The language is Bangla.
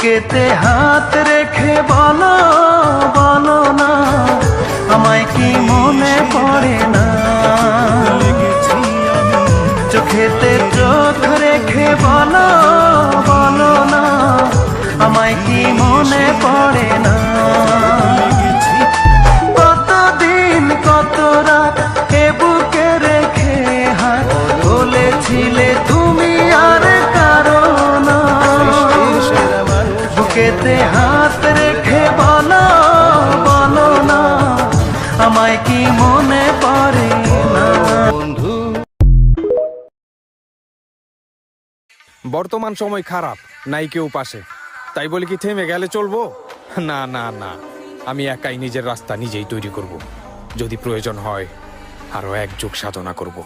বুকেতে হাত রেখে বলো বলো না, আমায় কি মনে পড়ে না? চোখেতে চোখ রেখে বলো বলো না, আমায় কি মনে পড়ে না? কতদিন কত রাত এ বুকে রেখে হাত বলেছিলে তুমি আর কারো না। বুকেতে হাত রেখে বলো বলো না, আমায় কি মনে পড়ে না? বন্ধু, বর্তমান সময় খারাপ, নাই কেউ পাশে, তাই বলে কি থেমে গেলে চলবো? না না না, আমি একাই নিজের রাস্তা নিজেই তৈরি করব। যদি প্রয়োজন হয় আরো এক যুগ সাধনা করব।